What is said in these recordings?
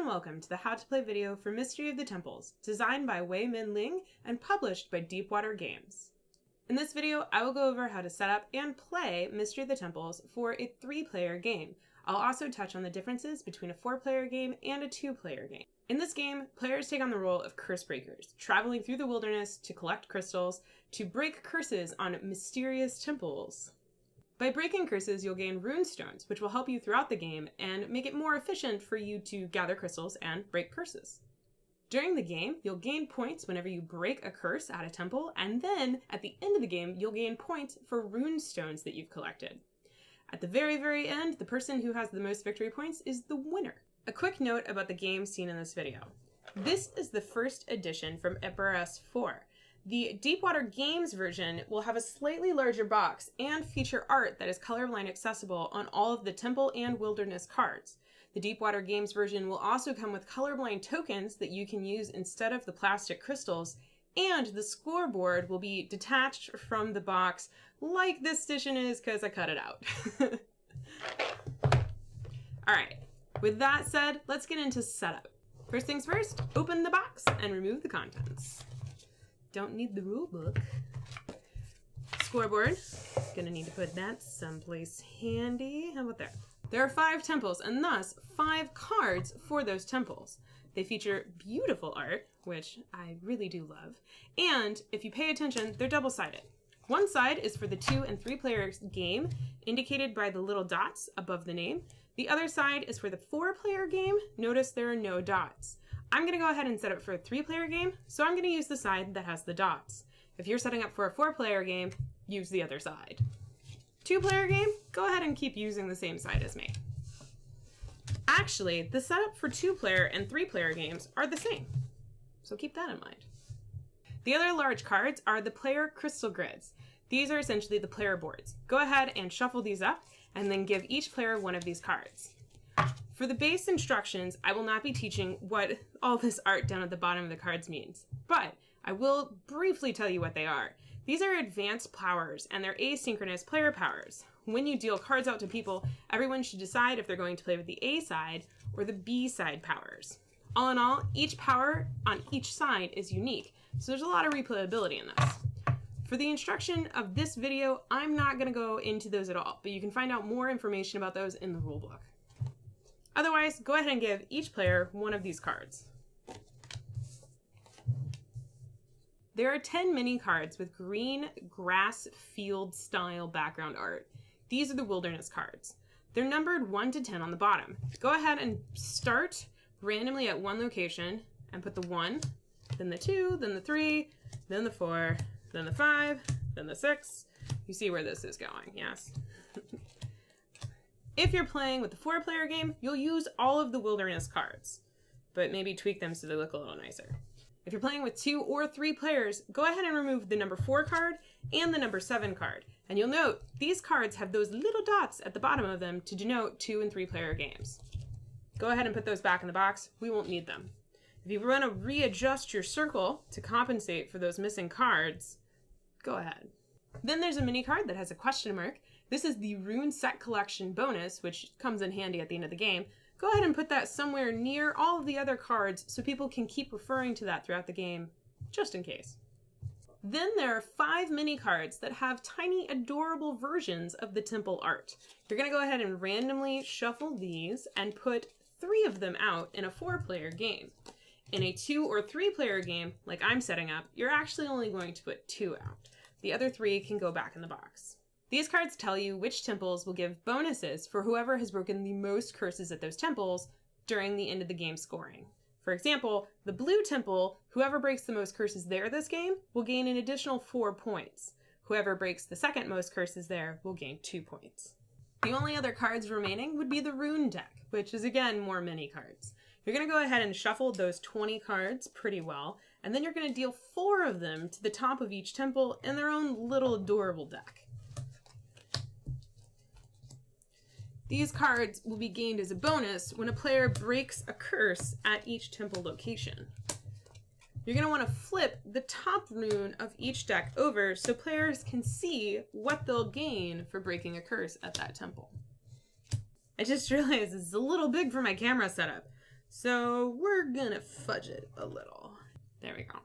welcome to the How to Play video for Mystery of the Temples, designed by Wei-Min Ling and published by Deepwater Games. In this video, I will go over how to set up and play Mystery of the Temples for a 3-player game. I'll also touch on the differences between a 4-player game and a 2-player game. In this game, players take on the role of curse breakers, traveling through the wilderness to collect crystals to break curses on mysterious temples. By breaking curses, you'll gain rune stones, which will help you throughout the game and make it more efficient for you to gather crystals and break curses. During the game, you'll gain points whenever you break a curse at a temple, and then at the end of the game, you'll gain points for rune stones that you've collected. At the very, very end, the person who has the most victory points is the winner. A quick note about the game seen in this video. This is the first edition from EPRS 4. The Deepwater Games version will have a slightly larger box and feature art that is colorblind accessible on all of the temple and wilderness cards. The Deepwater Games version will also come with colorblind tokens that you can use instead of the plastic crystals, and the scoreboard will be detached from the box like this edition is because I cut it out. Alright, with that said, let's get into setup. First things first, open the box and remove the contents. Don't need the rule book. Scoreboard. Gonna need to put that someplace handy. How about there? There are 5 temples and thus 5 cards for those temples. They feature beautiful art, which I really do love. And if you pay attention, they're double-sided. One side is for the 2- and 3-player game, indicated by the little dots above the name. The other side is for the 4-player game. Notice there are no dots. I'm going to go ahead and set up for a 3-player game, so I'm going to use the side that has the dots. If you're setting up for a 4-player game, use the other side. 2-player game, go ahead and keep using the same side as me. Actually, the setup for 2-player and 3-player games are the same, so keep that in mind. The other large cards are the player crystal grids. These are essentially the player boards. Go ahead and shuffle these up, and then give each player one of these cards. For the base instructions, I will not be teaching what all this art down at the bottom of the cards means, but I will briefly tell you what they are. These are advanced powers, and they're asynchronous player powers. When you deal cards out to people, everyone should decide if they're going to play with the A side or the B side powers. All in all, each power on each side is unique, so there's a lot of replayability in this. For the instruction of this video, I'm not going to go into those at all, but you can find out more information about those in the rulebook. Otherwise, go ahead and give each player one of these cards. There are 10 mini cards with green grass field style background art. These are the wilderness cards. They're numbered 1 to 10 on the bottom. Go ahead and start randomly at one location and put the 1, then the 2, then the 3, then the 4, then the 5, then the 6. You see where this is going, yes? If you're playing with the 4-player game, you'll use all of the wilderness cards, but maybe tweak them so they look a little nicer. If you're playing with 2 or 3 players, go ahead and remove the number 4 card and the number 7 card. And you'll note these cards have those little dots at the bottom of them to denote 2- and 3-player games. Go ahead and put those back in the box. We won't need them. If you want to readjust your circle to compensate for those missing cards, go ahead. Then there's a mini card that has a question mark. This is the rune set collection bonus, which comes in handy at the end of the game. Go ahead and put that somewhere near all of the other cards so people can keep referring to that throughout the game, just in case. Then there are 5 mini cards that have tiny, adorable versions of the temple art. You're going to go ahead and randomly shuffle these and put 3 of them out in a 4-player game. In a 2- or 3-player game, like I'm setting up, you're actually only going to put 2 out. The other 3 can go back in the box. These cards tell you which temples will give bonuses for whoever has broken the most curses at those temples during the end of the game scoring. For example, the blue temple, whoever breaks the most curses there this game will gain an additional 4 points. Whoever breaks the second most curses there will gain 2 points. The only other cards remaining would be the rune deck, which is again more mini cards. You're going to go ahead and shuffle those 20 cards pretty well, and then you're going to deal 4 of them to the top of each temple in their own little adorable deck. These cards will be gained as a bonus when a player breaks a curse at each temple location. You're going to want to flip the top rune of each deck over so players can see what they'll gain for breaking a curse at that temple. I just realized it's a little big for my camera setup. So we're gonna fudge it a little. There we go.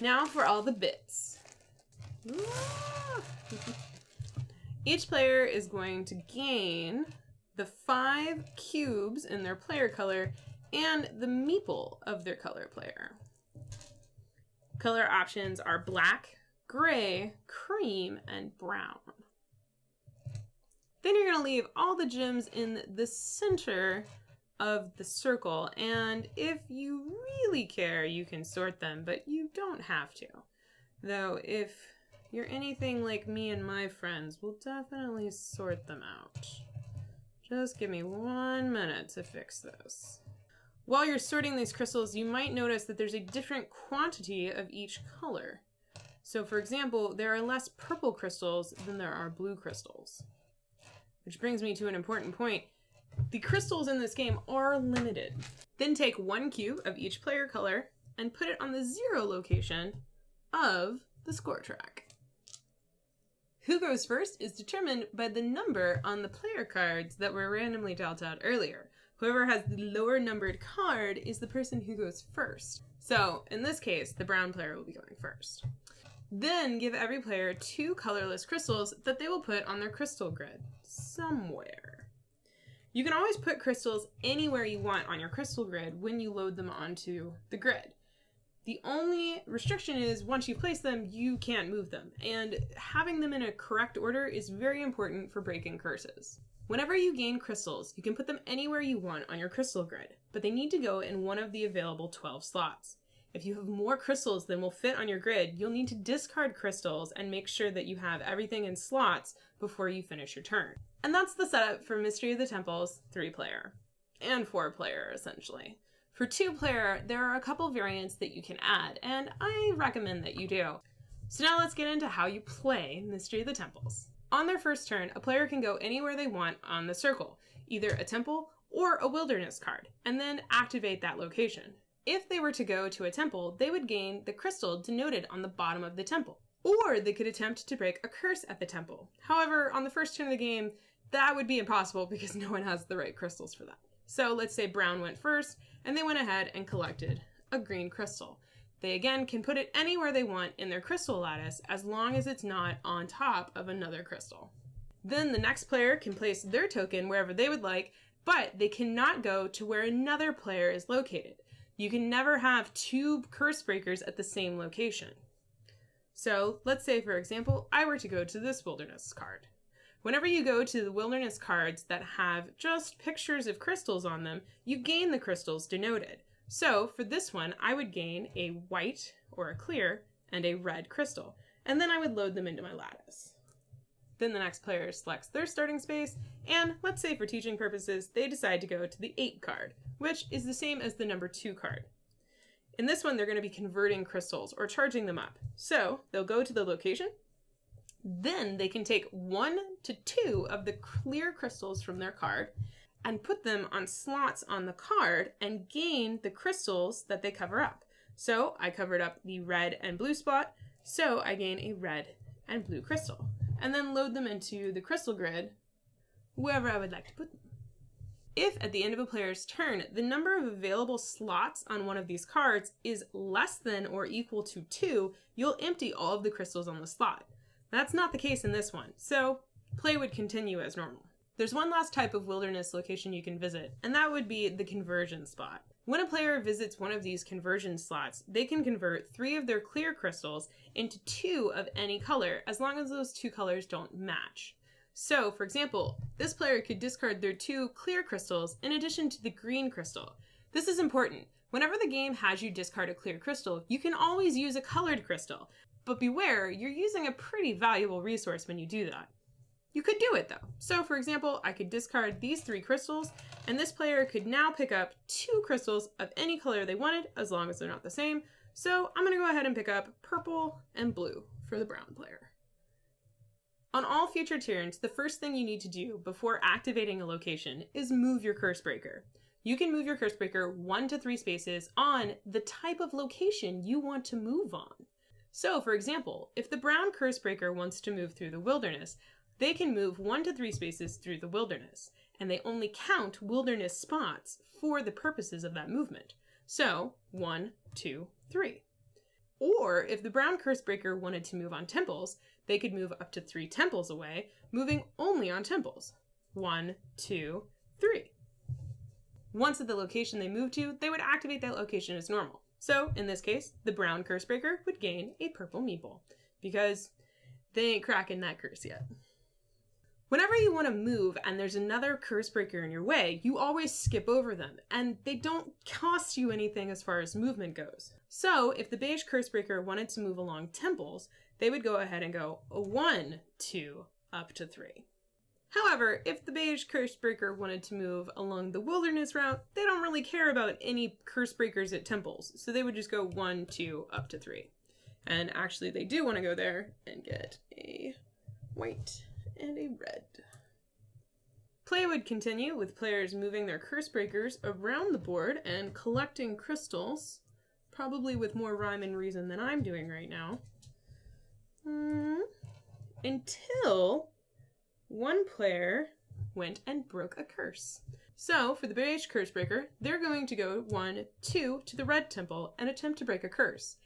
Now for all the bits. Each player is going to gain the 5 cubes in their player color and the meeple of their color player. Color options are black, gray, cream, and brown. Then you're going to leave all the gems in the center of the circle, and if you really care, you can sort them, but you don't have to. Though, if you're anything like me and my friends, we'll definitely sort them out. Just give me 1 minute to fix this. While you're sorting these crystals, you might notice that there's a different quantity of each color. So, for example, there are less purple crystals than there are blue crystals. Which brings me to an important point. The crystals in this game are limited. Then take 1 cube of each player color and put it on the 0 location of the score track. Who goes first is determined by the number on the player cards that were randomly dealt out earlier. Whoever has the lower numbered card is the person who goes first. So, in this case, the brown player will be going first. Then give every player 2 colorless crystals that they will put on their crystal grid somewhere. You can always put crystals anywhere you want on your crystal grid when you load them onto the grid. The only restriction is once you place them, you can't move them, and having them in a correct order is very important for breaking curses. Whenever you gain crystals, you can put them anywhere you want on your crystal grid, but they need to go in one of the available 12 slots. If you have more crystals than will fit on your grid, you'll need to discard crystals and make sure that you have everything in slots before you finish your turn. And that's the setup for Mystery of the Temples 3-player, and 4-player essentially. For 2-player, there are a couple variants that you can add, and I recommend that you do. So now let's get into how you play Mystery of the Temples. On their first turn, a player can go anywhere they want on the circle, either a temple or a wilderness card, and then activate that location. If they were to go to a temple, they would gain the crystal denoted on the bottom of the temple, or they could attempt to break a curse at the temple. However, on the first turn of the game, that would be impossible because no one has the right crystals for that. So let's say brown went first, and they went ahead and collected a green crystal. They again can put it anywhere they want in their crystal lattice as long as it's not on top of another crystal. Then the next player can place their token wherever they would like, but they cannot go to where another player is located. You can never have 2 curse breakers at the same location. So let's say, for example, I were to go to this wilderness card. Whenever you go to the wilderness cards that have just pictures of crystals on them, you gain the crystals denoted. So for this one, I would gain a white or a clear and a red crystal, and then I would load them into my lattice. Then the next player selects their starting space, and let's say for teaching purposes, they decide to go to the 8 card, which is the same as the number 2 card. In this one, they're going to be converting crystals or charging them up. So they'll go to the location. Then they can take 1 to 2 of the clear crystals from their card and put them on slots on the card and gain the crystals that they cover up. So I covered up the red and blue spot, so I gain a red and blue crystal, and then load them into the crystal grid wherever I would like to put them. If at the end of a player's turn, the number of available slots on one of these cards is less than or equal to 2, you'll empty all of the crystals on the slot. That's not the case in this one, so play would continue as normal. There's one last type of wilderness location you can visit, and that would be the conversion spot. When a player visits one of these conversion slots, they can convert 3 of their clear crystals into 2 of any color, as long as those 2 colors don't match. So, for example, this player could discard their 2 clear crystals in addition to the green crystal. This is important. Whenever the game has you discard a clear crystal, you can always use a colored crystal. But beware, you're using a pretty valuable resource when you do that. You could do it though. So for example, I could discard these 3 crystals, and this player could now pick up 2 crystals of any color they wanted, as long as they're not the same. So I'm gonna go ahead and pick up purple and blue for the brown player. On all future turns, the first thing you need to do before activating a location is move your curse breaker. You can move your curse breaker 1 to 3 spaces on the type of location you want to move on. So, for example, if the brown curse breaker wants to move through the wilderness, they can move 1 to 3 spaces through the wilderness. and they only count wilderness spots for the purposes of that movement. So 1, 2, 3. Or if the brown curse breaker wanted to move on temples, they could move up to 3 temples away, moving only on temples. 1, 2, 3. Once at the location they moved to, they would activate that location as normal. So, in this case, the brown curse breaker would gain a purple meeple, because they ain't cracking that curse yet. Whenever you want to move and there's another curse breaker in your way, you always skip over them, and they don't cost you anything as far as movement goes. So, if the beige curse breaker wanted to move along temples, they would go ahead and go 1, 2, up to 3. However, if the beige curse breaker wanted to move along the wilderness route, they don't really care about any curse breakers at temples, so they would just go 1, 2, up to 3. And actually, they do want to go there and get a white and a red. Play would continue with players moving their curse breakers around the board and collecting crystals, probably with more rhyme and reason than I'm doing right now, until one player went and broke a curse. So, for the beige curse breaker, they're going to go 1, 2 to the red temple and attempt to break a curse.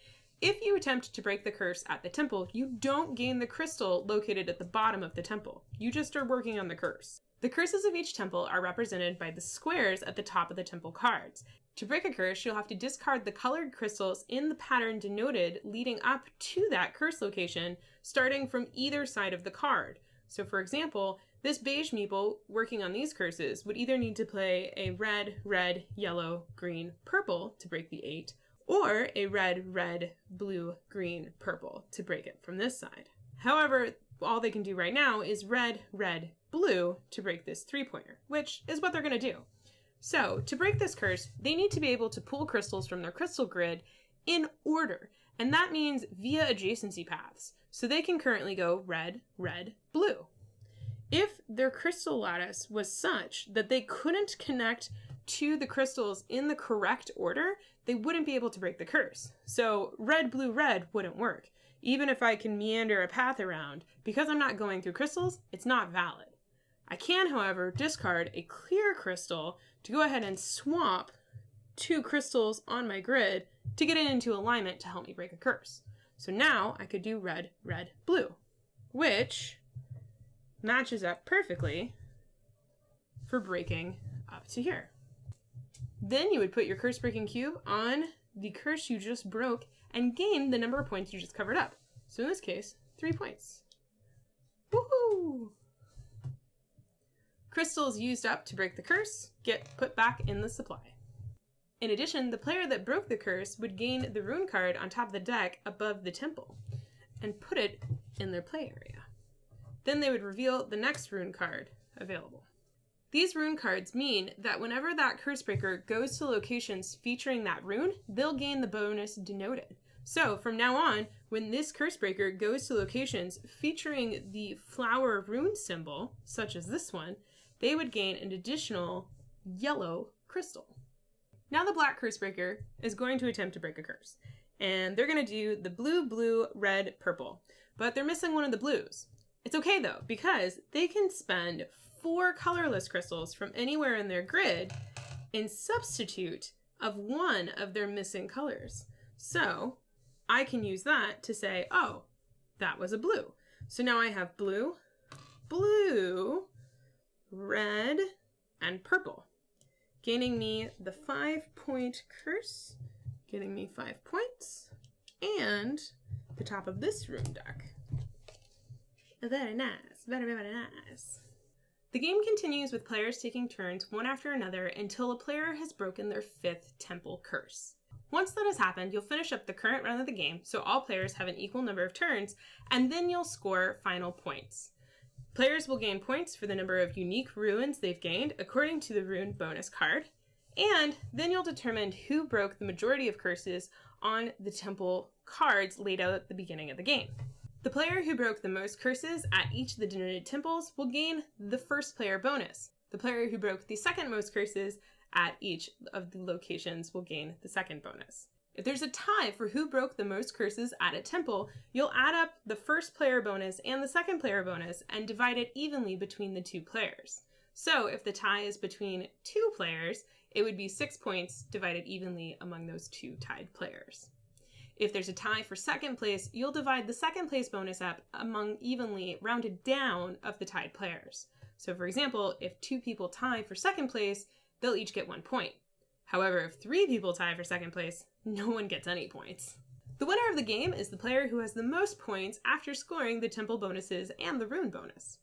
If you attempt to break the curse at the temple, you don't gain the crystal located at the bottom of the temple. You just are working on the curse. The curses of each temple are represented by the squares at the top of the temple cards. To break a curse, you'll have to discard the colored crystals in the pattern denoted leading up to that curse location, starting from either side of the card. So for example, this beige meeple working on these curses would either need to play a red, red, yellow, green, purple to break the 8, or a red, red, blue, green, purple to break it from this side. However, all they can do right now is red, red, blue to break this 3-pointer, which is what they're going to do. So, to break this curse, they need to be able to pull crystals from their crystal grid in order, and that means via adjacency paths. So they can currently go red, red, blue. If their crystal lattice was such that they couldn't connect to the crystals in the correct order, they wouldn't be able to break the curse. So red, blue, red wouldn't work. Even if I can meander a path around, because I'm not going through crystals, it's not valid. I can, however, discard a clear crystal to go ahead and swap 2 crystals on my grid to get it into alignment to help me break a curse. So now I could do red, red, blue, which matches up perfectly for breaking up to here. Then you would put your curse breaking cube on the curse you just broke and gain the number of points you just covered up. So in this case, 3 points. Woohoo! Crystals used up to break the curse get put back in the supply. In addition, the player that broke the curse would gain the rune card on top of the deck above the temple and put it in their play area. Then they would reveal the next rune card available. These rune cards mean that whenever that curse breaker goes to locations featuring that rune, they'll gain the bonus denoted. So from now on, when this curse breaker goes to locations featuring the flower rune symbol, such as this one, they would gain an additional yellow crystal. Now the black curse breaker is going to attempt to break a curse, and they're going to do the blue, blue, red, purple, but they're missing one of the blues. It's okay though, because they can spend 4 colorless crystals from anywhere in their grid in substitute of one of their missing colors. So I can use that to say, oh, that was a blue. So now I have blue, blue, red, and purple, gaining me the 5-point curse, getting me 5 points, and the top of this rune deck. Very nice, very, very nice. The game continues with players taking turns one after another until a player has broken their 5th temple curse. Once that has happened, you'll finish up the current run of the game, so all players have an equal number of turns, and then you'll score final points. Players will gain points for the number of unique runes they've gained according to the rune bonus card, and then you'll determine who broke the majority of curses on the temple cards laid out at the beginning of the game. The player who broke the most curses at each of the denoted temples will gain the first player bonus. The player who broke the second most curses at each of the locations will gain the second bonus. If there's a tie for who broke the most curses at a temple, you'll add up the first player bonus and the second player bonus and divide it evenly between the 2 players. So if the tie is between 2 players, it would be 6 points divided evenly among those 2 tied players. If there's a tie for second place, you'll divide the second place bonus up among evenly rounded down of the tied players. So for example, if 2 people tie for second place, they'll each get 1 point. However, if 3 people tie for second place, no one gets any points. The winner of the game is the player who has the most points after scoring the temple bonuses and the rune bonus.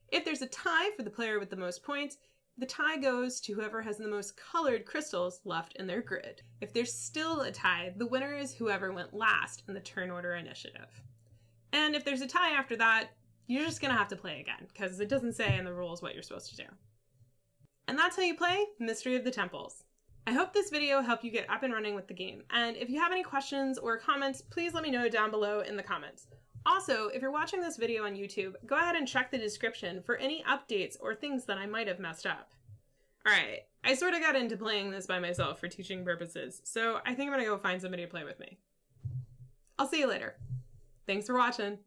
If there's a tie for the player with the most points, the tie goes to whoever has the most colored crystals left in their grid. If there's still a tie, the winner is whoever went last in the turn order initiative. And if there's a tie after that, you're just going to have to play again, because it doesn't say in the rules what you're supposed to do. And that's how you play Mystery of the Temples. I hope this video helped you get up and running with the game, and if you have any questions or comments, please let me know down below in the comments. Also, if you're watching this video on YouTube, go ahead and check the description for any updates or things that I might have messed up. Alright, I sort of got into playing this by myself for teaching purposes, so I think I'm gonna go find somebody to play with me. I'll see you later. Thanks for watching.